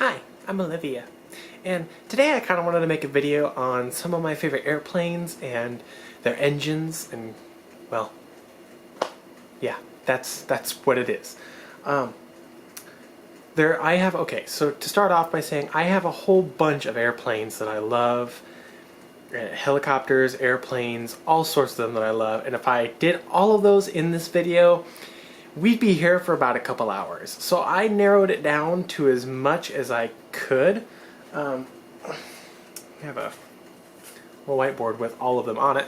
Hi, I'm Olivia, and today I kind of wanted to make a video on some of my favorite airplanes and their engines, and well, yeah, that's what it is. Um, okay, so to start off by saying I have a whole bunch of airplanes that I love, helicopters, airplanes, all sorts of them that I love, and if I did all of those in this video, we'd be here for about a couple hours. So I narrowed it down to as much as I could. I have a little whiteboard with all of them on it.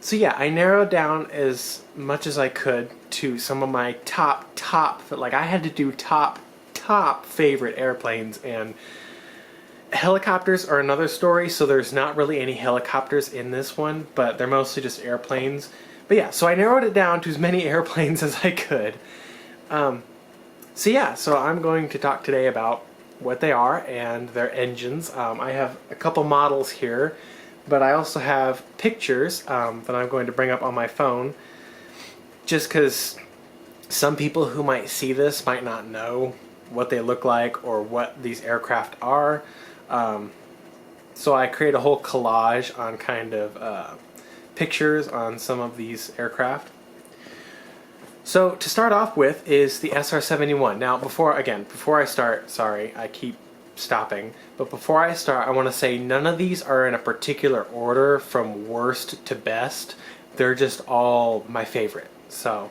So yeah, I narrowed down as much as I could to some of my top, like I had to do top favorite airplanes, and helicopters are another story, so there's not really any helicopters in this one, but they're mostly just airplanes. But yeah, so I narrowed it down to as many airplanes as I could. So I'm going to talk today about what they are and their engines. I have a couple models here, but I also have pictures that I'm going to bring up on my phone, just because some people who might see this might not know what they look like or what these aircraft are. So I create a whole collage on kind of pictures on some of these aircraft. So to start off with is the SR-71. Now before I start, sorry, I keep stopping, but before I start I want to say none of these are in a particular order from worst to best. They're just all my favorite. So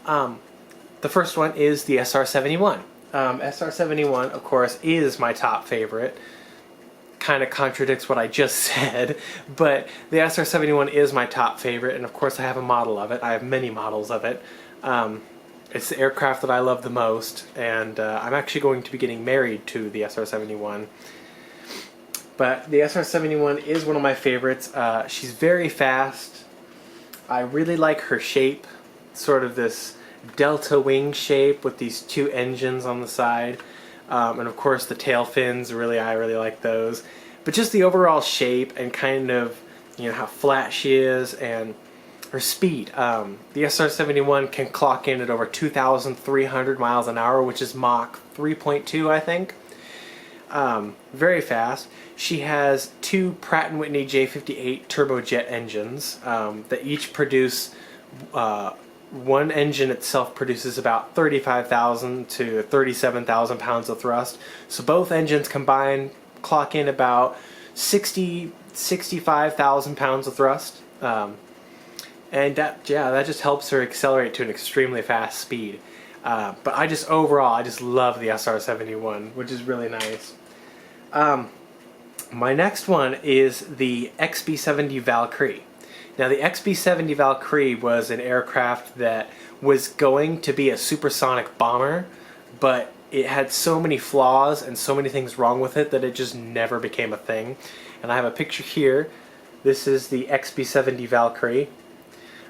the first one is the SR-71. SR-71 of course is my top favorite. Kind of contradicts what I just said, but the SR-71 is my top favorite, and of course I have a model of it. I have many models of it. It's the aircraft that I love the most, and I'm actually going to be getting married to the SR-71. But the SR-71 is one of my favorites. She's very fast. I really like her shape, sort of this delta wing shape with these two engines on the side. And of course the tail fins, I really like those. But just the overall shape and kind of, how flat she is and her speed. The SR-71 can clock in at over 2,300 miles an hour, which is Mach 3.2, I think. Very fast. She has two Pratt & Whitney J58 turbojet engines that each produce one engine itself produces about 35,000 to 37,000 pounds of thrust. So both engines combined clock in about 65,000 pounds of thrust. And that just helps her accelerate to an extremely fast speed. But I just love the SR-71, which is really nice. My next one is the XB-70 Valkyrie. Now the XB-70 Valkyrie was an aircraft that was going to be a supersonic bomber, but it had so many flaws and so many things wrong with it that it just never became a thing. And I have a picture here. This is the XB-70 Valkyrie.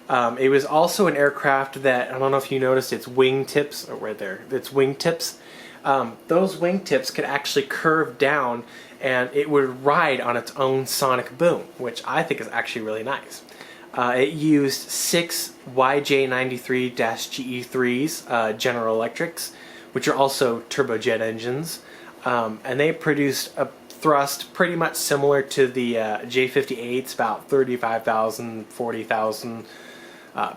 It was also an aircraft that, I don't know if you noticed, its wingtips, right there, its wingtips. Those wingtips could actually curve down and it would ride on its own sonic boom, which I think is actually really nice. It used 6 YJ93-GE3s, General Electrics, which are also turbojet engines, and they produced a thrust pretty much similar to the J58s, about 35,000, 40,000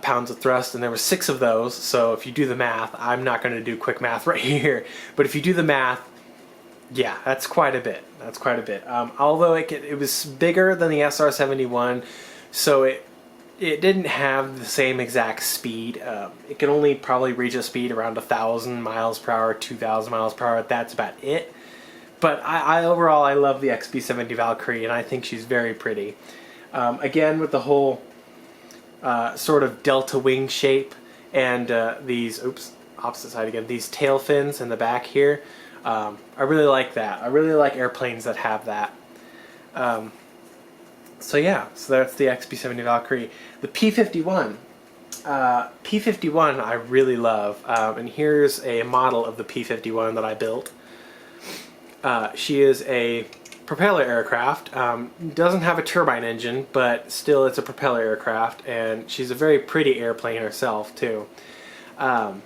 pounds of thrust, and there were 6 of those. So if you do the math, I'm not going to do quick math right here, but if you do the math, yeah, that's quite a bit. That's quite a bit. Although it was bigger than the SR-71, so it didn't have the same exact speed. It could only probably reach a speed around 1,000 miles per hour, 2,000 miles per hour. That's about it. But overall, I love the XB-70 Valkyrie, and I think she's very pretty. Again, with the whole sort of delta wing shape and these, opposite side again, these tail fins in the back here. I really like that. I really like airplanes that have that. So yeah, so that's the XB-70 Valkyrie. The P-51. P-51 I really love, and here's a model of the P-51 that I built. She is a propeller aircraft. Doesn't have a turbine engine, but still it's a propeller aircraft, and she's a very pretty airplane herself too. The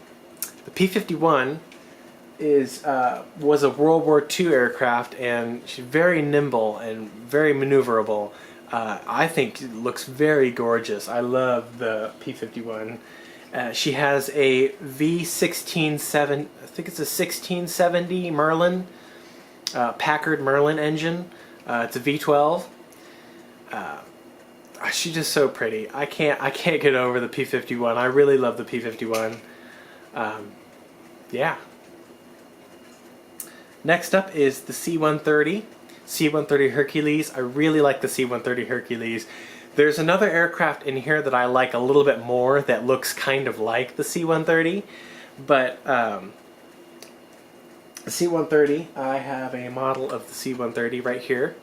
P-51 was a World War II aircraft, and she's very nimble and very maneuverable. I think it looks very gorgeous. I love the P-51. She has a V167, I think it's a 1670 Merlin, Packard Merlin engine. It's a V12. She's just so pretty. I can't get over the P-51. I really love the P-51. Yeah. Next up is the C-130. C-130 Hercules. I really like the C-130 Hercules. There's another aircraft in here that I like a little bit more that looks kind of like the C-130, but the C-130, I have a model of the C-130 right here.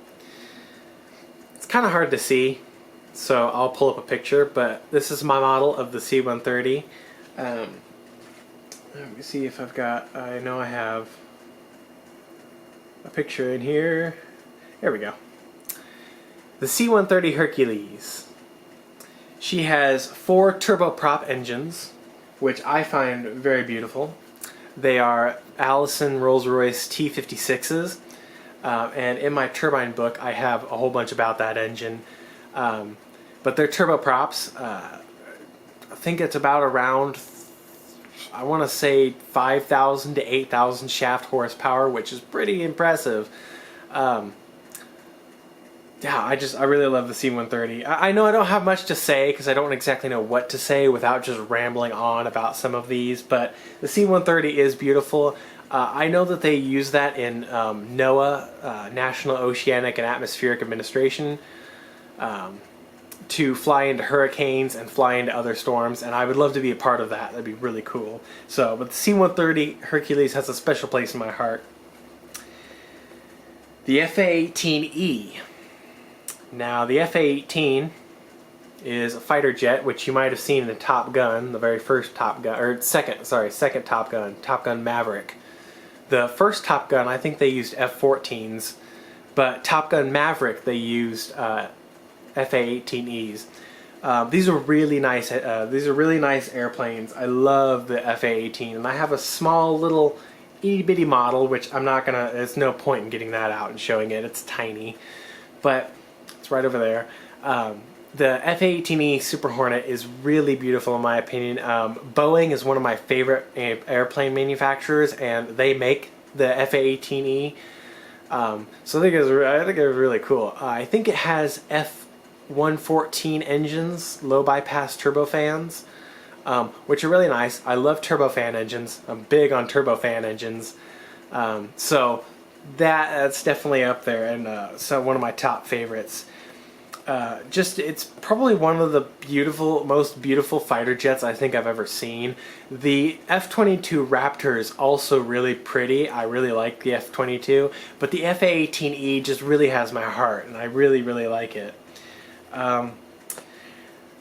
It's kind of hard to see, so I'll pull up a picture, but this is my model of the C-130. Let me see if I've got, I know I have a picture in here. There we go. The C-130 Hercules. She has 4 turboprop engines, which I find very beautiful. They are Allison Rolls-Royce T56s, and in my turbine book I have a whole bunch about that engine. But they're turboprops. I think it's about around, I want to say 5,000 to 8,000 shaft horsepower, which is pretty impressive. Yeah, I really love the C-130. I know I don't have much to say because I don't exactly know what to say without just rambling on about some of these, but the C-130 is beautiful. I know that they use that in NOAA, National Oceanic and Atmospheric Administration, to fly into hurricanes and fly into other storms, and I would love to be a part of that. That'd be really cool. So, but the C-130 Hercules has a special place in my heart. The F-A-18E. Now, the F-A-18 is a fighter jet, which you might have seen in Top Gun, the very first Top Gun, or second Top Gun, Top Gun Maverick. The first Top Gun, I think they used F-14s, but Top Gun Maverick, they used F-A-18Es. These are really nice. These are really nice airplanes. I love the F-A-18, and I have a small little itty bitty model, which I'm not gonna. There's no point in getting that out and showing it. It's tiny, but it's right over there. The F-A-18E Super Hornet is really beautiful in my opinion. Boeing is one of my favorite airplane manufacturers, and they make the F-A-18E. So I think it's really cool. I think it has F-114 engines, low bypass turbofans, which are really nice. I love turbofan engines. I'm big on turbofan engines. So that's definitely up there, and so one of my top favorites. It's probably one of the most beautiful fighter jets I think I've ever seen. The F-22 Raptor is also really pretty. I really like the F-22, but the F-A-18E just really has my heart, and I really, really like it.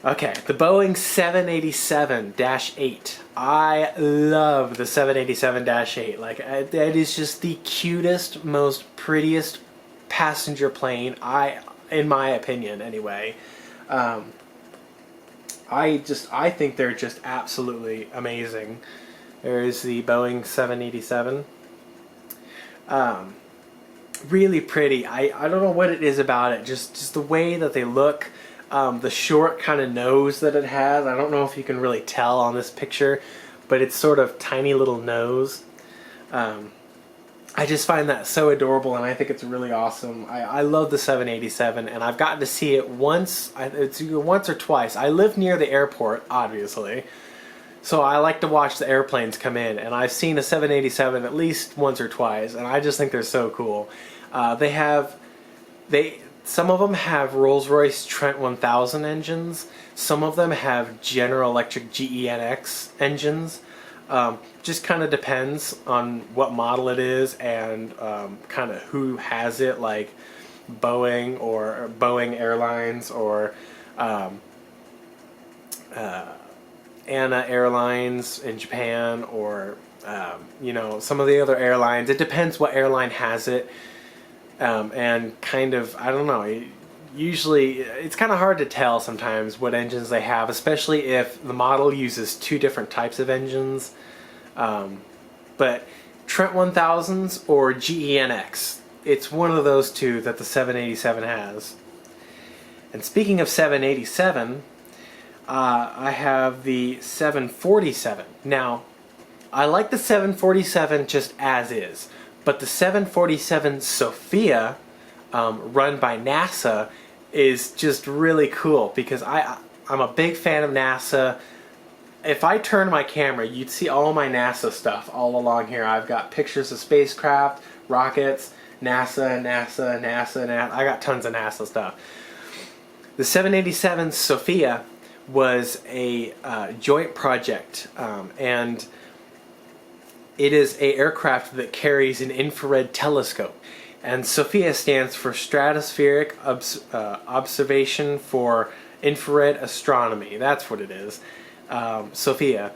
Okay, the Boeing 787-8. I love the 787-8. Like, that is just the cutest, most prettiest passenger plane, in my opinion anyway. I think they're just absolutely amazing. There's the Boeing 787. Really pretty. I don't know what it is about it, just the way that they look. The short kind of nose that it has. I don't know if you can really tell on this picture, but it's sort of tiny little nose. I just find that so adorable, and I think it's really awesome. I love the 787, and I've gotten to see it once. It's either once or twice. I live near the airport, obviously, so I like to watch the airplanes come in, and I've seen a 787 at least once or twice, and I just think they're so cool. Some of them have Rolls-Royce Trent 1000 engines. Some of them have General Electric GEnx engines. Just kind of depends on what model it is and kind of who has it, like Boeing or Boeing Airlines or ANA Airlines in Japan, or some of the other airlines. It depends what airline has it. And kind of, I don't know, usually it's kind of hard to tell sometimes what engines they have, especially if the model uses 2 different types of engines. But Trent 1000s or GENX. It's one of those two that the 787 has. And speaking of 787, I have the 747. Now, I like the 747 just as is, but the 747 Sophia, run by NASA, is just really cool because I'm a big fan of NASA. If I turn my camera, you'd see all my NASA stuff all along here. I've got pictures of spacecraft, rockets, NASA. I got tons of NASA stuff. The 787 Sophia was a joint project, and it is an aircraft that carries an infrared telescope. And SOFIA stands for Stratospheric Observation for Infrared Astronomy. That's what it is, SOFIA.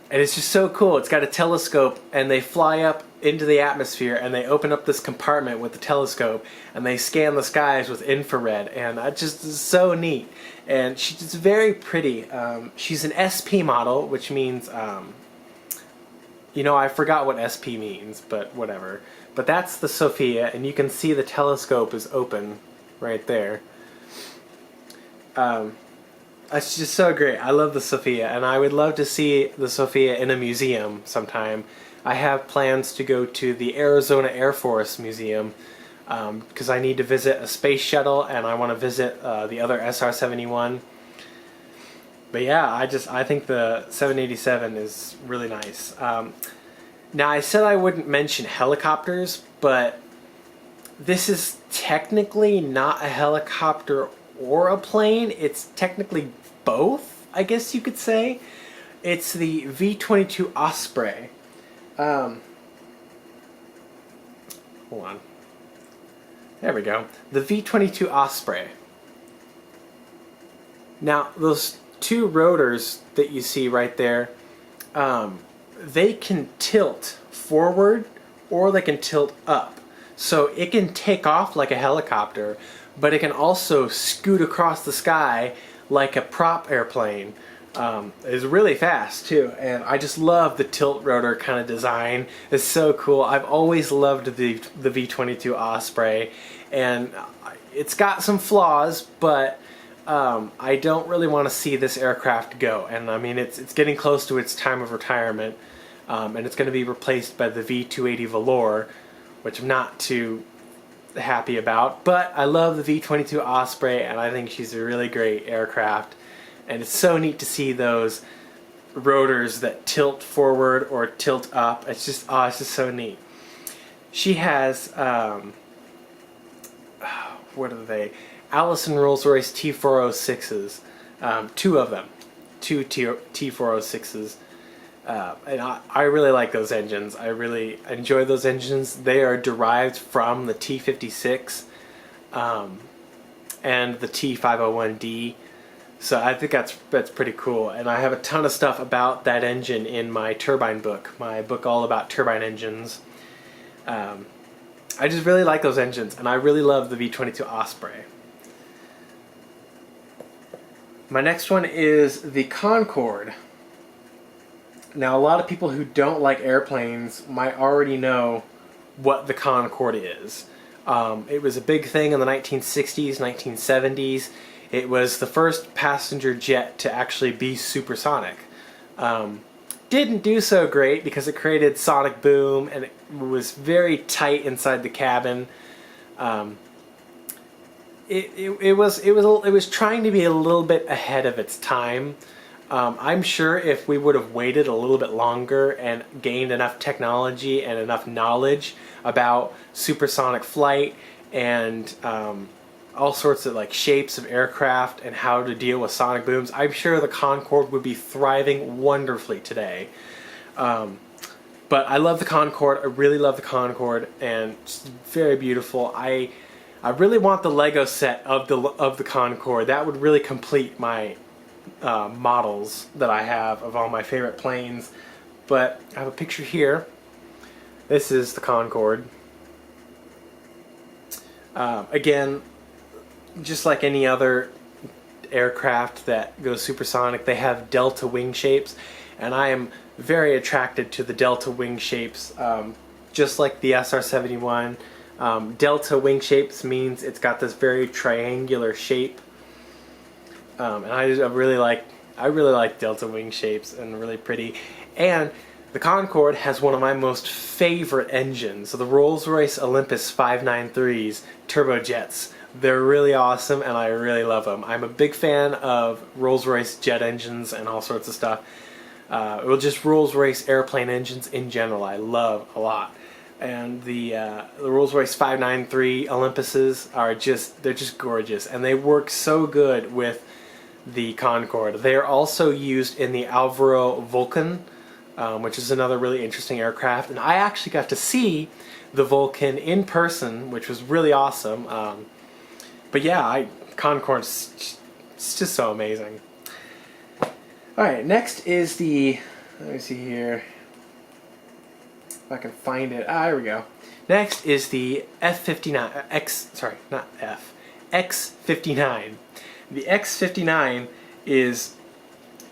And it's just so cool. It's got a telescope, and they fly up into the atmosphere, and they open up this compartment with the telescope, and they scan the skies with infrared, and that just is so neat. And she's very pretty. She's an SP model, which means, you know, I forgot what SP means, but whatever. But that's the Sophia, and you can see the telescope is open right there. It's just so great. I love the Sophia, and I would love to see the Sophia in a museum sometime. I have plans to go to the Arizona Air Force Museum because I need to visit a space shuttle, and I want to visit the other SR-71. But yeah, I think the 787 is really nice. Now, I said I wouldn't mention helicopters, but this is technically not a helicopter or a plane. It's technically both, I guess you could say. It's the V-22 Osprey. Hold on. There we go. The V-22 Osprey. Now, those two rotors that you see right there, they can tilt forward or they can tilt up. So it can take off like a helicopter, but it can also scoot across the sky like a prop airplane. It's really fast too, and I just love the tilt rotor kind of design. It's so cool. I've always loved the V-22 Osprey, and it's got some flaws, but I don't really want to see this aircraft go. And I mean, it's getting close to its time of retirement, and it's going to be replaced by the V-280 Velour, which I'm not too happy about. But I love the V-22 Osprey, and I think she's a really great aircraft. And it's so neat to see those rotors that tilt forward or tilt up. It's just so neat. She has, what are they? Allison Rolls-Royce T406s. Two of them. Two T406s. And I really like those engines. I really enjoy those engines. They are derived from the T56 and the T501D. So I think that's pretty cool, and I have a ton of stuff about that engine in my turbine book, my book all about turbine engines. I just really like those engines, and I really love the V-22 Osprey. My next one is the Concorde. Now, a lot of people who don't like airplanes might already know what the Concorde is. It was a big thing in the 1960s, 1970s. It was the first passenger jet to actually be supersonic. Didn't do so great because it created sonic boom, and it was very tight inside the cabin. It was trying to be a little bit ahead of its time. I'm sure if we would have waited a little bit longer and gained enough technology and enough knowledge about supersonic flight and all sorts of like shapes of aircraft and how to deal with sonic booms, I'm sure the Concorde would be thriving wonderfully today. But I love the Concorde. I really love the Concorde, and it's very beautiful. I really want the Lego set of the Concorde. That would really complete my models that I have of all my favorite planes. But I have a picture here. This is the Concorde. Again, just like any other aircraft that goes supersonic, they have delta wing shapes, and I am very attracted to the delta wing shapes just like the SR-71. Delta wing shapes means it's got this very triangular shape, and I really like Delta wing shapes, and really pretty. And the Concorde has one of my most favorite engines, so the Rolls-Royce Olympus 593s turbojets. They're really awesome, and I really love them. I'm a big fan of Rolls-Royce jet engines and all sorts of stuff. Well, just Rolls-Royce airplane engines in general I love a lot. And the Rolls-Royce 593 Olympuses they're just gorgeous, and they work so good with the Concorde. They are also used in the Avro Vulcan, which is another really interesting aircraft, and I actually got to see the Vulcan in person, which was really awesome. But yeah, Concorde's it's just so amazing. Alright, next is the, let me see here, if I can find it. Here we go. Next is the F-59, X-59. The X-59 is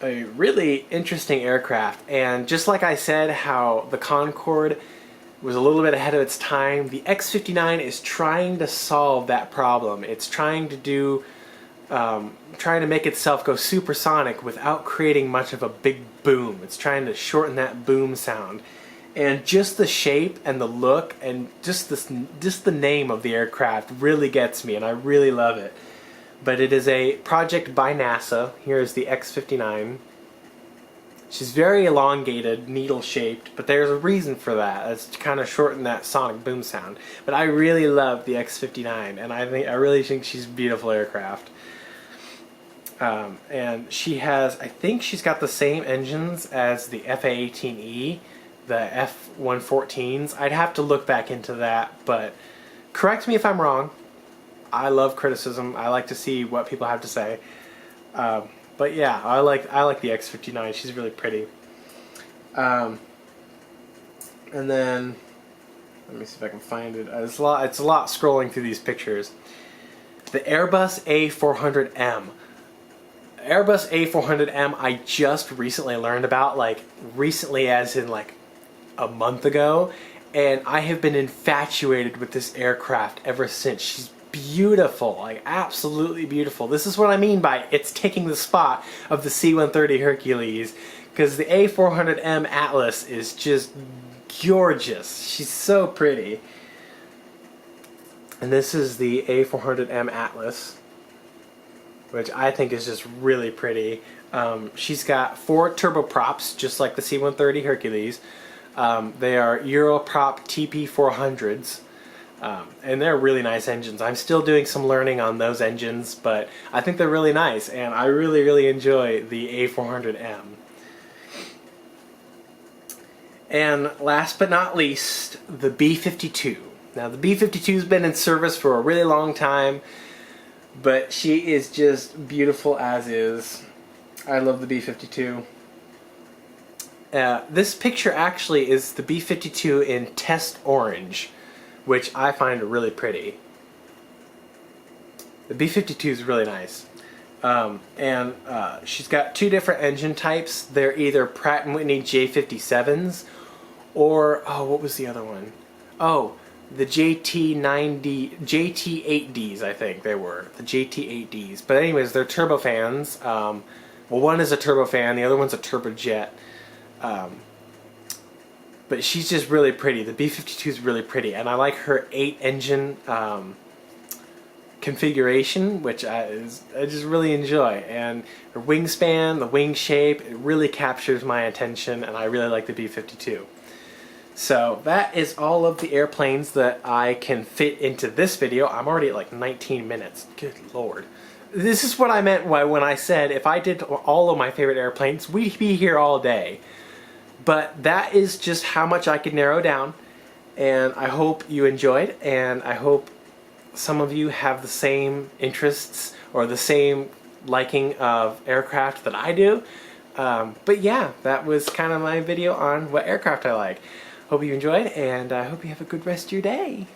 a really interesting aircraft, and just like I said how the Concorde was a little bit ahead of its time, the X-59 is trying to solve that problem. It's trying to trying to make itself go supersonic without creating much of a big boom. It's trying to shorten that boom sound. And just the shape and the look and just the name of the aircraft really gets me, and I really love it. But it is a project by NASA. Here is the X-59. She's very elongated, needle-shaped, but there's a reason for that. It's to kind of shorten that sonic boom sound. But I really love the X-59, and I really think she's a beautiful aircraft. And she has, I think she's got the same engines as the F/A-18E, the F-114s. I'd have to look back into that, but correct me if I'm wrong. I love criticism. I like to see what people have to say. But yeah, I like the X-59. She's really pretty. And then let me see if I can find it. It's a lot scrolling through these pictures. The Airbus A400M. Airbus A400M I just recently learned about, like recently as in like a month ago, and I have been infatuated with this aircraft ever since. She's beautiful, like absolutely beautiful. This is what I mean by it's taking the spot of the C-130 Hercules, because the A400M Atlas is just gorgeous. She's so pretty. And this is the A400M Atlas, which I think is just really pretty. She's got 4 turboprops, just like the C-130 Hercules. They are Europrop TP400s. And they're really nice engines. I'm still doing some learning on those engines, but I think they're really nice, and I really enjoy the A400M. And last but not least, the B-52. Now the B-52's been in service for a really long time, but she is just beautiful as is. I love the B-52. This picture actually is the B-52 in test orange, which I find really pretty. The B-52 is really nice. And she's got 2 different engine types. They're either Pratt & Whitney J57s or, oh, what was the other one? Oh, the JT8Ds, I think they were. The JT8Ds. But anyways, they're turbofans. Well, one is a turbofan, the other one's a turbojet. But she's just really pretty. The B-52 is really pretty, and I like her 8-engine configuration, which I just really enjoy. And her wingspan, the wing shape, it really captures my attention, and I really like the B-52. So that is all of the airplanes that I can fit into this video. I'm already at like 19 minutes. Good lord. This is what I meant when I said if I did all of my favorite airplanes, we'd be here all day. But that is just how much I could narrow down, and I hope you enjoyed, and I hope some of you have the same interests or the same liking of aircraft that I do. But yeah, that was kind of my video on what aircraft I like. Hope you enjoyed, and I hope you have a good rest of your day.